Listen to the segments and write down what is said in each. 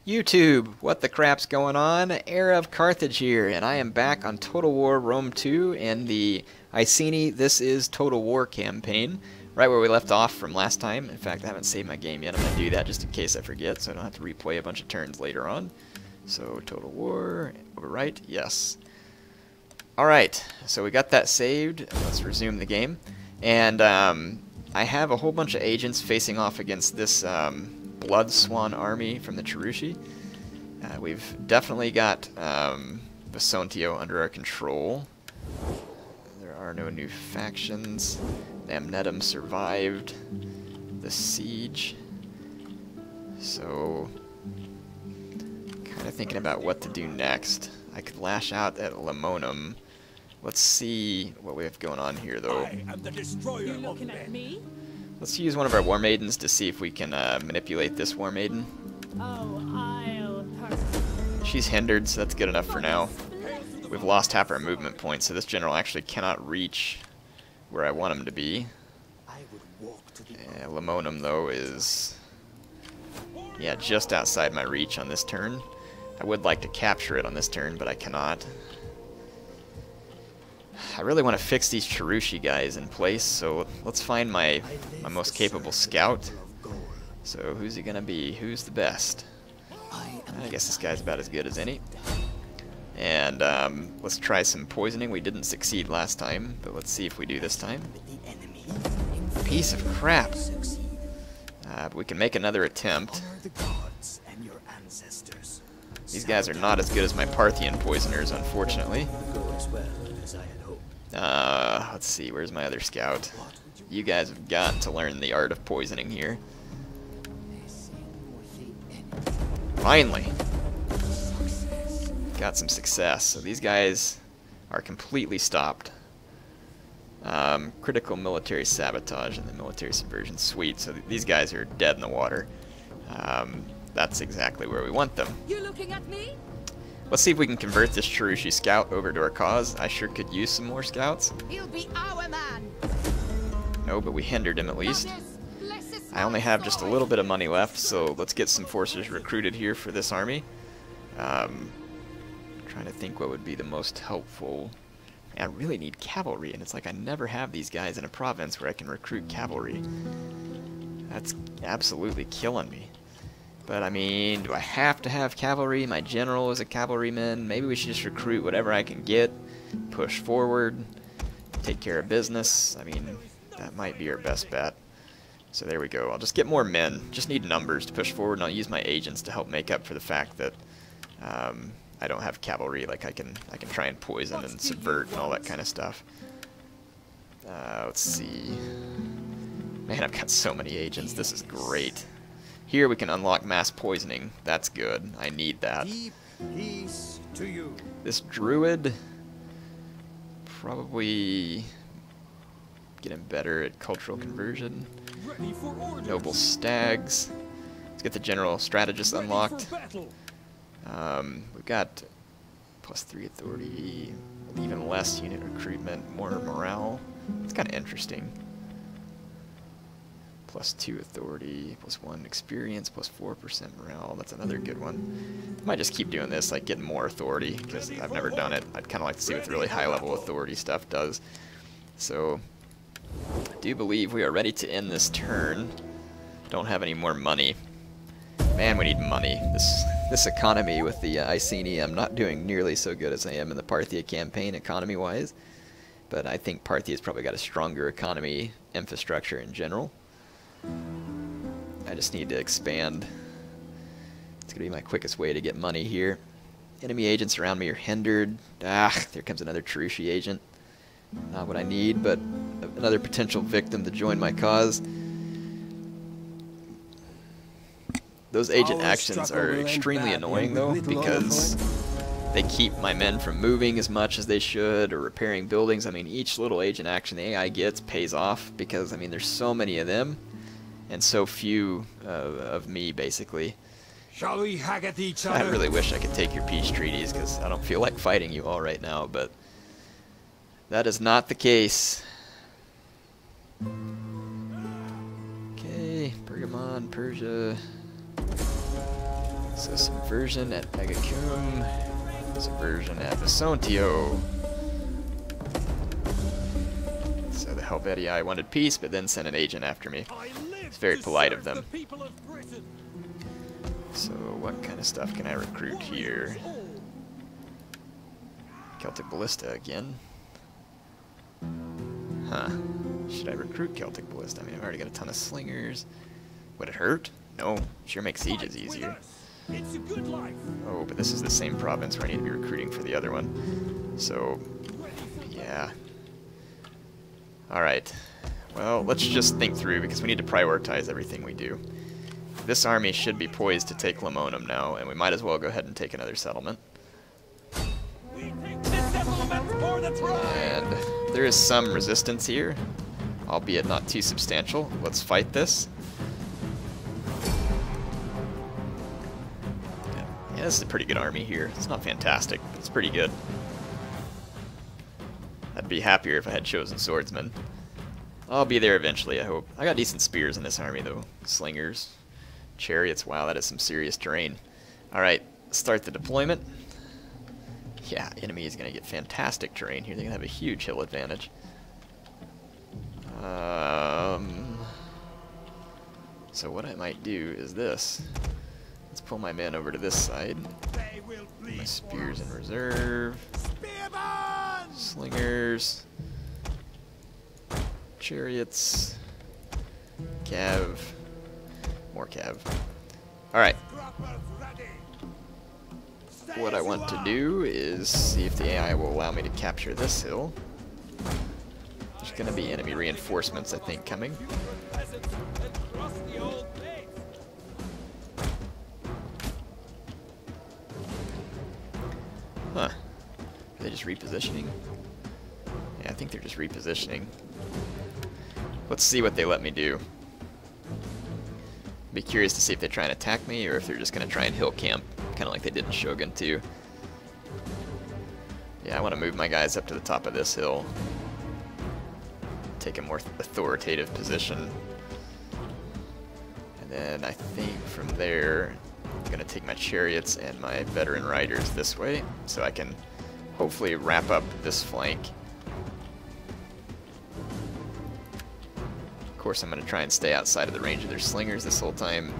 YouTube, what the crap's going on? Heir of Carthage here, and I am back on Total War Rome 2 and the Iceni This Is Total War campaign, right where we left off from last time. In fact, I haven't saved my game yet. I'm going to do that just in case I forget, so I don't have to replay a bunch of turns later on. So, Total War, overwrite, yes. Alright, so we got that saved. Let's resume the game. And I have a whole bunch of agents facing off against this Blood Swan army from the Cherushi. We've definitely got Vesontio under our control. There are no new factions. Namnetum survived the siege. So, kind of thinking about what to do next. I could lash out at Limonum. Let's see what we have going on here, though. I am the destroyer of men. Let's use one of our War Maidens to see if we can manipulate this War Maiden. She's hindered, so that's good enough for now. We've lost half our movement points, so this general actually cannot reach where I want him to be. Limonum, though, is just outside my reach on this turn. I would like to capture it on this turn, but I cannot. I really want to fix these Cherushi guys in place, so let's find my most capable scout. So who's he going to be? Who's the best? I guess this guy's about as good as any. And let's try some poisoning. We didn't succeed last time, but let's see if we do this time. Piece of crap. But we can make another attempt. These guys are not as good as my Parthian poisoners, unfortunately. Let's see, where's my other scout? You guys have got to learn the art of poisoning here. Finally! Got some success. So these guys are completely stopped. Critical military sabotage and the military subversion. Sweet, so these guys are dead in the water. That's exactly where we want them. You looking at me? Let's see if we can convert this Cherushi scout over to our cause. I sure could use some more scouts. He'll be our man. No, but we hindered him at least. I only have just a little bit of money left, so let's get some forces recruited here for this army. Trying to think what would be the most helpful. I really need cavalry, and it's like I never have these guys in a province where I can recruit cavalry. That's absolutely killing me. But I mean, do I have to have cavalry? My general is a cavalryman. Maybe we should just recruit whatever I can get, push forward, take care of business. I mean, that might be our best bet. So there we go. I'll just get more men. Just need numbers to push forward, and I'll use my agents to help make up for the fact that I don't have cavalry. Like I can try and poison and subvert and all that kind of stuff. Let's see. Man, I've got so many agents. This is great. Here we can unlock mass poisoning. That's good. I need that. Peace to you. This druid, probably getting better at cultural conversion. Ready for orders. Noble stags. Let's get the general strategist unlocked. We've got +3 authority, even less unit recruitment, more morale. It's kind of interesting. +2 authority, +1 experience, +4% morale. That's another good one. I might just keep doing this, like getting more authority, because I've never done it. I'd kind of like to see what the really high level authority stuff does. So, I do believe we are ready to end this turn. Don't have any more money. Man, we need money. This economy with the Iceni, I'm not doing nearly so good as I am in the Parthia campaign, economy-wise. But I think Parthia's probably got a stronger economy infrastructure in general. I just need to expand. It's going to be my quickest way to get money here. Enemy agents around me are hindered. Ah, there comes another Cherushi agent. Not what I need, but another potential victim to join my cause. Those agent actions are extremely annoying, though, because they keep my men from moving as much as they should or repairing buildings. I mean, each little agent action the AI gets pays off because, I mean, there's so many of them. And so few of me, basically. Shall we hack at each other? I really wish I could take your peace treaties, because I don't feel like fighting you all right now, but that is not the case. Okay, Pergamon, Persia. So subversion at Megacum, subversion at Visontio. So the Helvetii wanted peace, but then sent an agent after me. It's very polite of them. So what kind of stuff can I recruit here? Celtic Ballista again. Huh. Should I recruit Celtic Ballista? I mean, I've already got a ton of slingers. Would it hurt? No. Sure makes sieges easier. Oh, but this is the same province where I need to be recruiting for the other one. So, yeah. Alright. Well, let's just think through, because we need to prioritize everything we do. This army should be poised to take Lamonum now, and we might as well go ahead and take another settlement. And there is some resistance here, albeit not too substantial. Let's fight this. Yeah, this is a pretty good army here. It's not fantastic, but it's pretty good. I'd be happier if I had chosen swordsmen. I'll be there eventually, I hope. I got decent spears in this army, though. Slingers, chariots. Wow, that is some serious terrain. Alright, start the deployment. Yeah, enemy is going to get fantastic terrain here. They're going to have a huge hill advantage. So what I might do is this. Let's pull my men over to this side. My spears in reserve. Slingers. Chariots. Cav. More cav. Alright. What I want to do is see if the AI will allow me to capture this hill. There's going to be enemy reinforcements, I think, coming. Huh. Are they just repositioning? Yeah, I think they're just repositioning. Let's see what they let me do. Be curious to see if they try and attack me or if they're just going to try and hill camp, kind of like they did in Shogun 2. Yeah, I want to move my guys up to the top of this hill. Take a more authoritative position. And then I think from there, I'm going to take my chariots and my veteran riders this way, so I can hopefully wrap up this flank. Of course, I'm going to try and stay outside of the range of their slingers this whole time.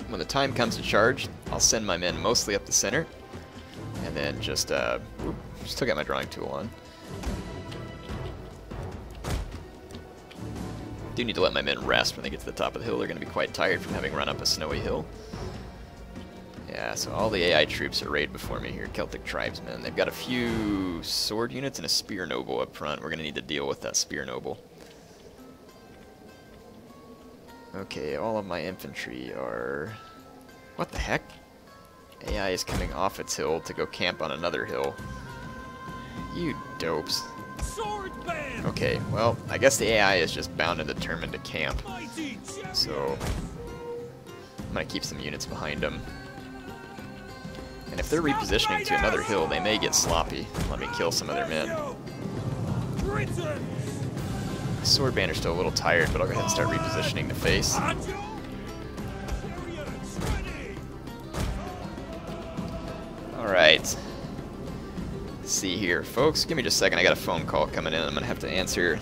When the time comes to charge, I'll send my men mostly up the center, and then just, still got my drawing tool on. Do need to let my men rest when they get to the top of the hill. They're going to be quite tired from having run up a snowy hill. Yeah, so all the AI troops are arrayed before me here. Celtic tribesmen. They've got a few sword units and a spear noble up front. We're going to need to deal with that spear noble. Okay, all of my infantry are... What the heck? AI is coming off its hill to go camp on another hill. You dopes. Okay, well, I guess the AI is just bound and determined to camp. So, I'm going to keep some units behind them. And if they're repositioning to another hill, they may get sloppy. Let me kill some of their men. The sword band are still a little tired, but I'll go ahead and start repositioning the face. Alright. Let's see here. Folks, give me just a second. I got a phone call coming in. I'm going to have to answer.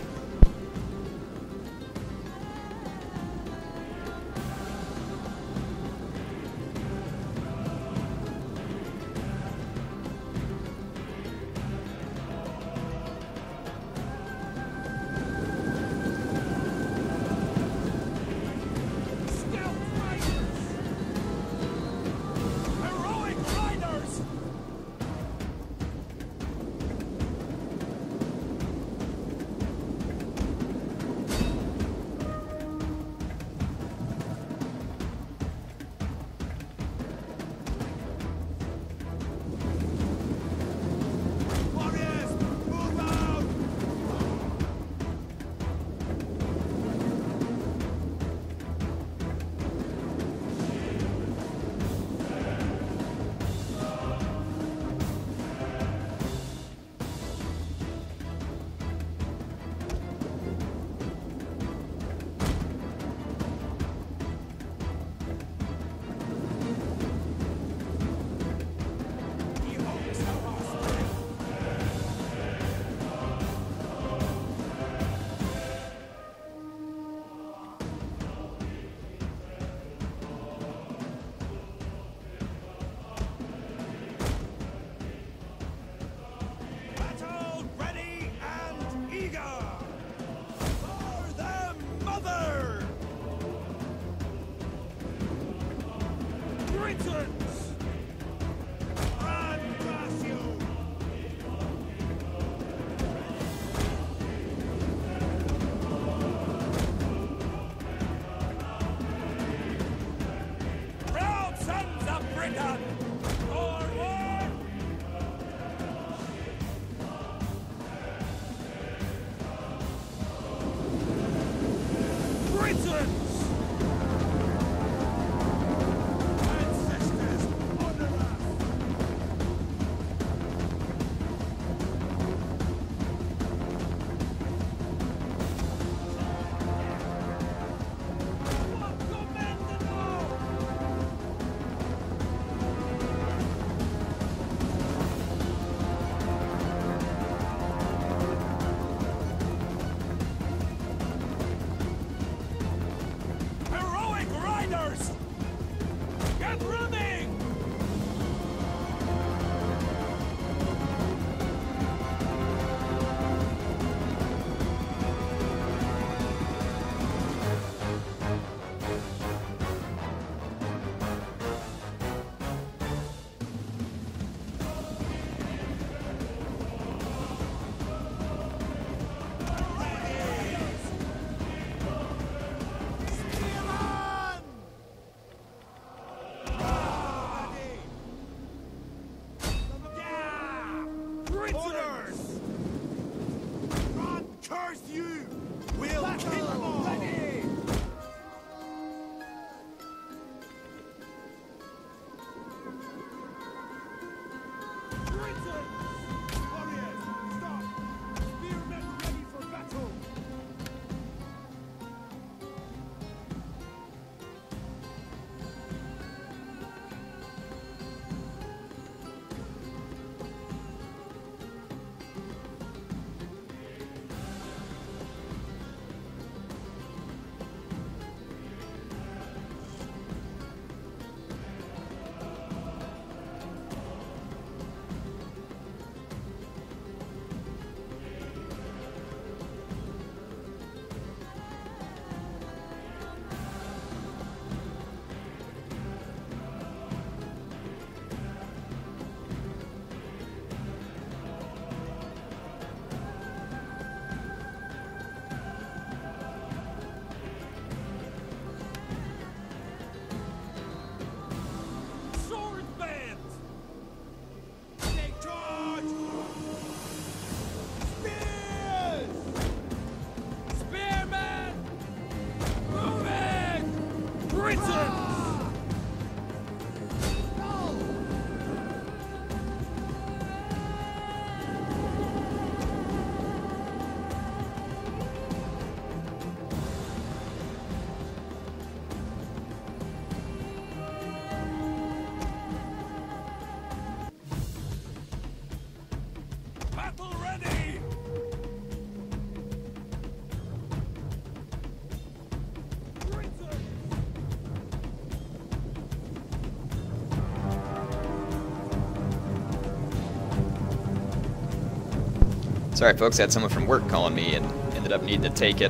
Sorry folks, I had someone from work calling me and ended up needing to take it.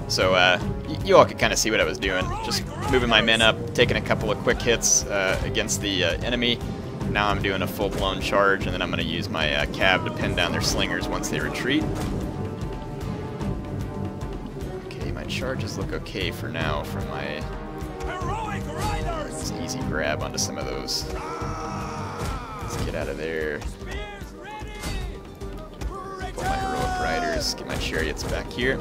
So you all could kind of see what I was doing. Just moving my men up, taking a couple of quick hits against the enemy. Now I'm doing a full-blown charge, and then I'm going to use my cav to pin down their slingers once they retreat. Okay, my charges look okay for now from my it's easy grab onto some of those. Let's get out of there. Pull my heroic riders, get my chariots back here.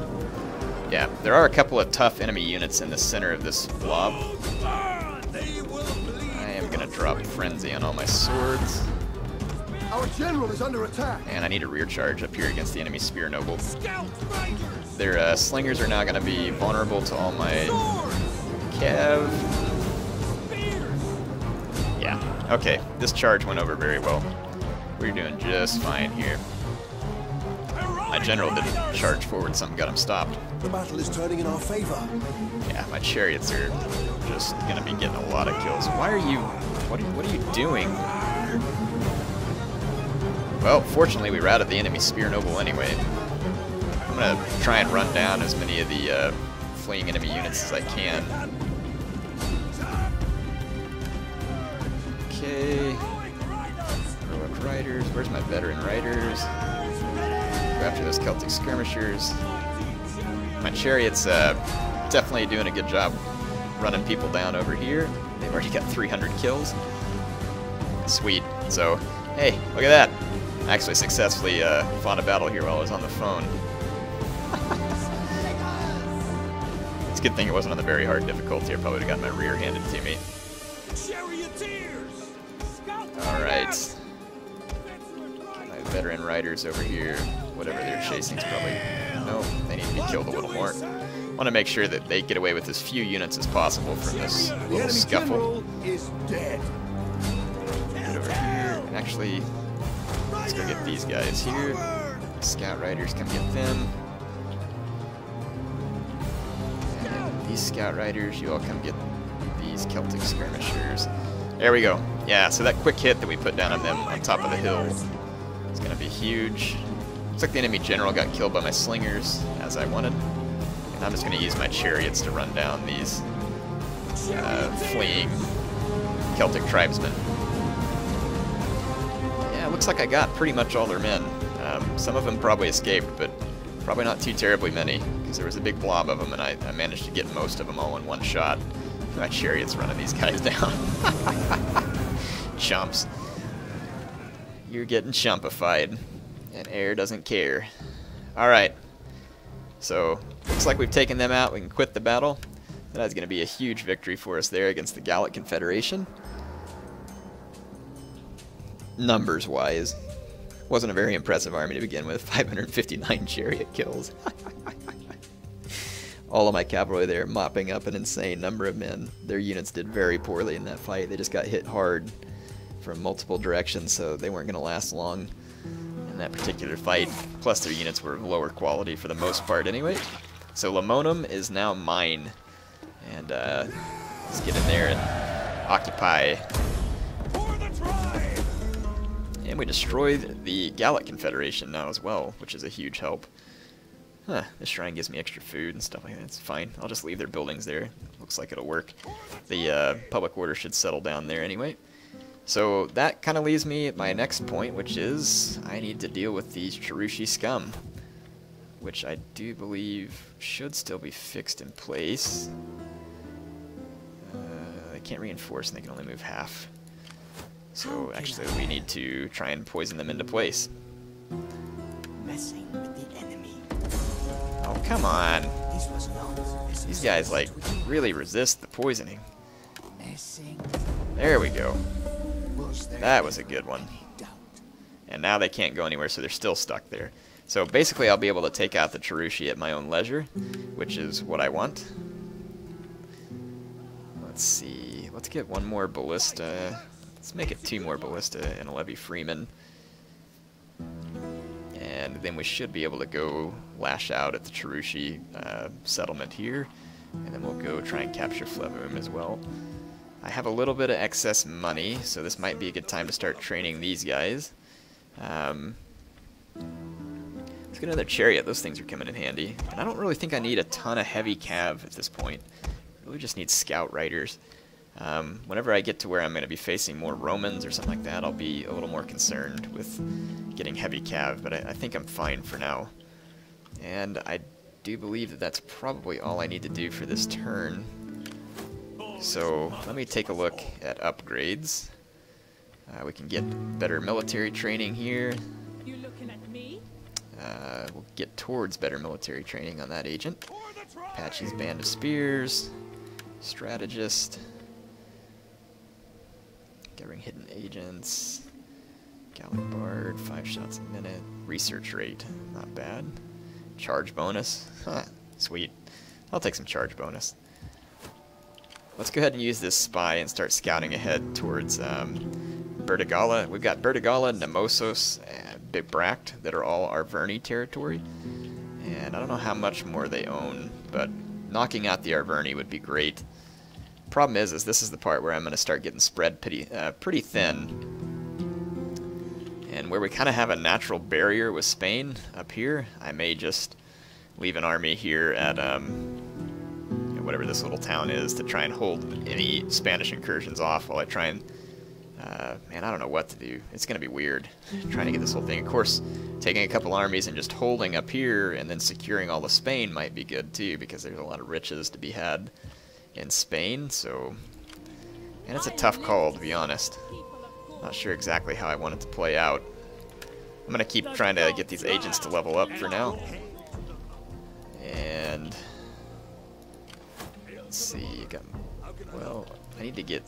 Yeah, there are a couple of tough enemy units in the center of this blob. I am going to drop Frenzy on all my swords. Our general is under attack. And I need a rear charge up here against the enemy spear noble. Their slingers are now going to be vulnerable to all my cav. Yeah, okay, this charge went over very well. We're doing just fine here. My general didn't charge forward, something got him stopped. The battle is turning in our favor. Yeah, my chariots are just gonna be getting a lot of kills. Why are you... What are you doing? Well, fortunately we routed the enemy spear noble anyway. I'm gonna try and run down as many of the fleeing enemy units as I can. Okay. Heroic riders. Where's my veteran riders? Go after those Celtic skirmishers. My chariot's definitely doing a good job running people down over here. They've already got 300 kills. Sweet. So, hey, look at that. I actually successfully fought a battle here while I was on the phone. It's a good thing it wasn't on the very hard difficulty. I probably would have got my rear handed to me. Alright. My veteran riders over here. Whatever they're chasing is probably... No, they need to be killed a little more. I want to make sure that they get away with as few units as possible from this little scuffle. Is dead. Get over here. Actually, let's go get these guys here. Scout riders, come get them. And these scout riders, you all come get these Celtic skirmishers. There we go. Yeah, so that quick hit that we put down on them on top of the hill is going to be huge. Looks like the enemy general got killed by my slingers, as I wanted. And I'm just going to use my chariots to run down these fleeing Celtic tribesmen. Yeah, it looks like I got pretty much all their men. Some of them probably escaped, but probably not too terribly many, because there was a big blob of them, and I managed to get most of them all in one shot. My chariot's running these guys down. Chumps. You're getting chumpified. And Heir doesn't care. Alright. So, looks like we've taken them out. We can quit the battle. That's going to be a huge victory for us there against the Gallic Confederation. Numbers-wise. Wasn't a very impressive army to begin with. 559 chariot kills. All of my cavalry there mopping up an insane number of men. Their units did very poorly in that fight. They just got hit hard from multiple directions, so they weren't going to last long in that particular fight. Plus their units were of lower quality for the most part anyway. So Lamonum is now mine. And let's get in there and occupy. And we destroyed the Gallic Confederation now as well, which is a huge help. Huh, this shrine gives me extra food and stuff like that. It's fine. I'll just leave their buildings there. Looks like it'll work. The public order should settle down there anyway. So that kind of leaves me at my next point, which is I need to deal with these Cherushi scum, which I do believe should still be fixed in place. They can't reinforce and they can only move half. So actually we need to try and poison them into place. Messing with the enemy. Oh, come on. These guys, like, really resist the poisoning. There we go. That was a good one. And now they can't go anywhere, so they're still stuck there. So basically I'll be able to take out the Cherushi at my own leisure, which is what I want. Let's see. Let's get one more ballista. Let's make it 2 more ballista and a levy freeman. And then we should be able to go lash out at the Cherushi settlement here. And then we'll go try and capture Flevum as well. I have a little bit of excess money, so this might be a good time to start training these guys. So Let's get another chariot. Those things are coming in handy. And I don't really think I need a ton of heavy cav at this point. I really just need scout riders. Whenever I get to where I'm going to be facing more Romans or something like that, I'll be a little more concerned with getting heavy cav, but I think I'm fine for now. And I do believe that that's probably all I need to do for this turn. So let me take a look at upgrades. We can get better military training here. You looking at me? We'll get towards better military training on that agent. Apache's Band of Spears. Strategist. Gathering hidden agents. Gallic Bard, 5 shots a minute. Research rate, not bad. Charge bonus, sweet. I'll take some charge bonus. Let's go ahead and use this spy and start scouting ahead towards Bertigala. We've got Bertigala, Nemosos, and Big Bract that are all Arverni territory. And I don't know how much more they own, but knocking out the Arverni would be great. Problem is this is the part where I'm going to start getting spread pretty thin. And where we kind of have a natural barrier with Spain up here, I may just leave an army here at whatever this little town is to try and hold any Spanish incursions off while I try and... man, I don't know what to do. It's going to be weird trying to get this whole thing. Of course, taking a couple armies and just holding up here and then securing all of Spain might be good too, because there's a lot of riches to be had in Spain, so... And it's a tough call, to be honest. Not sure exactly how I want it to play out. I'm going to keep trying to get these agents to level up for now. And... let's see, well, I need to get...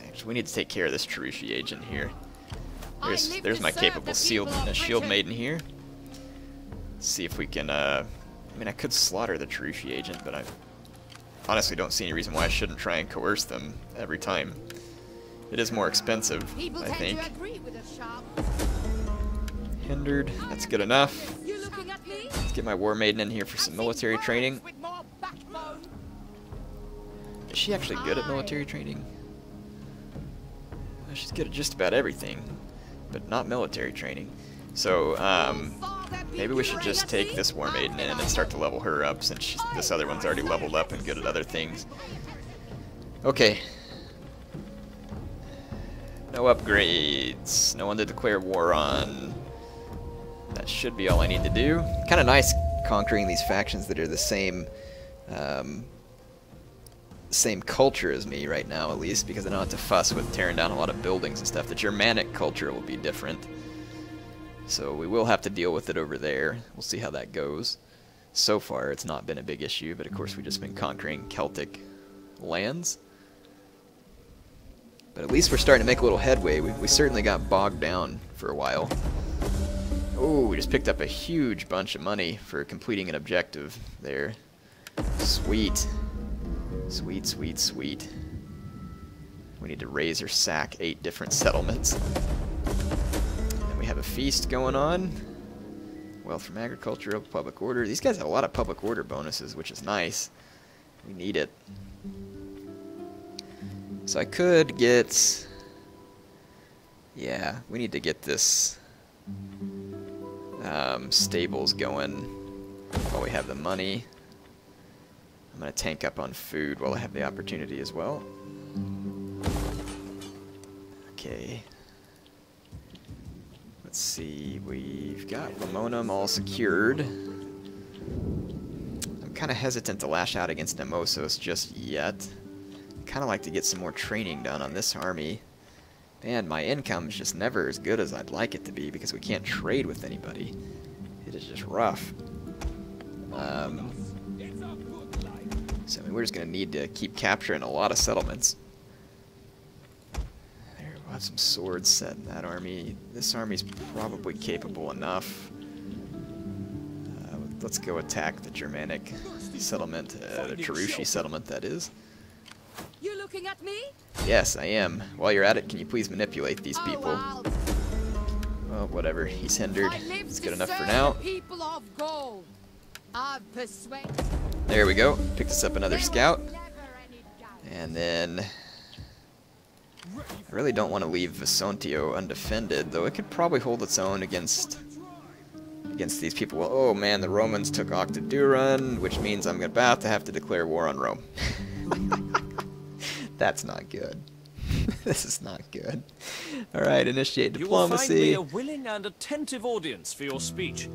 Actually, we need to take care of this Cherushi agent here. There's my capable shield maiden here. Let's see if we can... I mean, I could slaughter the Cherushi agent, but I honestly don't see any reason why I shouldn't try and coerce them every time. It is more expensive, I think. Hindered, that's good enough. Let's get my war maiden in here for some military training. Is she actually good at military training? Well, she's good at just about everything, but not military training. So, maybe we should just take this war maiden in and start to level her up, since this other one's already leveled up and good at other things. Okay. No upgrades. No one to declare war on. That should be all I need to do. Kind of nice conquering these factions that are the same same culture as me right now, at least, because I don't have to fuss with tearing down a lot of buildings and stuff. The Germanic culture will be different, so we will have to deal with it over there. We'll see how that goes. So far, it's not been a big issue, but of course we've just been conquering Celtic lands. But at least we're starting to make a little headway. We certainly got bogged down for a while. Oh, we just picked up a huge bunch of money for completing an objective there. Sweet. Sweet, sweet, sweet. We need to raise or sack 8 different settlements. And we have a feast going on. Wealth from agriculture, public order. These guys have a lot of public order bonuses, which is nice. We need it. So I could get... yeah, we need to get this stables going while we have the money. I'm going to tank up on food while I have the opportunity as well. Okay. Let's see, we've got Lamonum all secured. I'm kind of hesitant to lash out against Nemosos just yet. I'd kind of like to get some more training done on this army. Man, my income is just never as good as I'd like it to be because we can't trade with anybody. It is just rough. So I mean, we're just going to need to keep capturing a lot of settlements. There, we'll have some swords set in that army. This army's probably capable enough. Let's go attack the Germanic settlement, the Cherushi settlement, that is. You looking at me? Yes, I am. While you're at it, can you please manipulate these people? Well, whatever. He's hindered. It's good enough for now. There we go. Picked us up another scout. And then... I really don't want to leave Visontio undefended, though it could probably hold its own against against these people. Well, oh man, the Romans took Octodurun, which means I'm about to have to declare war on Rome. That's not good. This is not good. Alright, initiate diplomacy. You will find me a willing and attentive audience for your speech.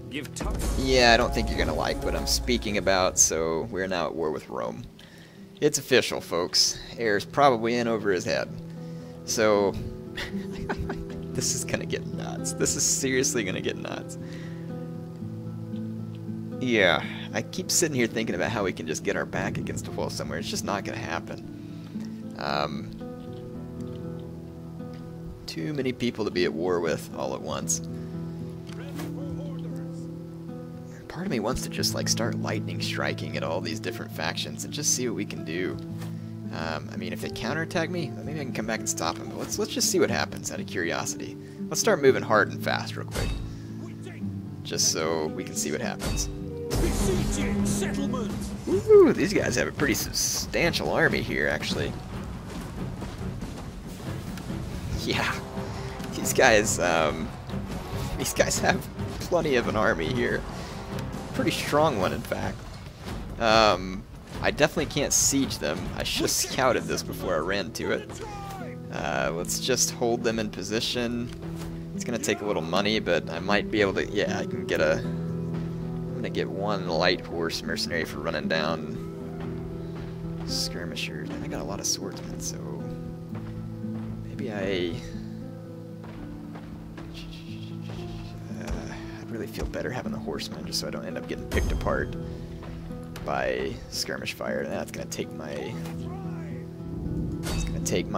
Give time. Yeah, I don't think you're gonna like what I'm speaking about, so we're now at war with Rome. It's official, folks. Heir's probably in over his head. So, this is gonna get nuts. This is seriously gonna get nuts. Yeah, I keep sitting here thinking about how we can just get our back against a wall somewhere. It's just not gonna happen. Too many people to be at war with all at once. Part of me wants to just like start lightning striking at all these different factions and just see what we can do. I mean, if they counterattack me, maybe I can come back and stop them. But let's just see what happens out of curiosity. Let's start moving hard and fast real quick, just so we can see what happens. Ooh, these guys have a pretty substantial army here, actually. Yeah, these guys have plenty of an army here. Pretty strong one, in fact. I definitely can't siege them. I should have scouted this before I ran to it. Let's just hold them in position. It's gonna take a little money, but I might be able to. Yeah, I can get a. I'm gonna get one light horse mercenary for running down skirmishers, and I got a lot of swordsmen, so maybe I'd really feel better having the horsemen, just so I don't end up getting picked apart by skirmish fire. That's gonna take my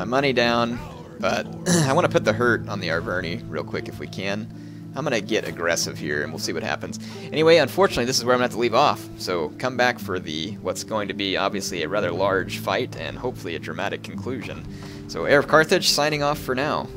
money down, but I want to put the hurt on the Arverni real quick if we can. I'm gonna get aggressive here and we'll see what happens. Anyway, unfortunately this is where I'm gonna have to leave off, so come back for what's going to be obviously a rather large fight and hopefully a dramatic conclusion. So HeirofCarthage signing off for now.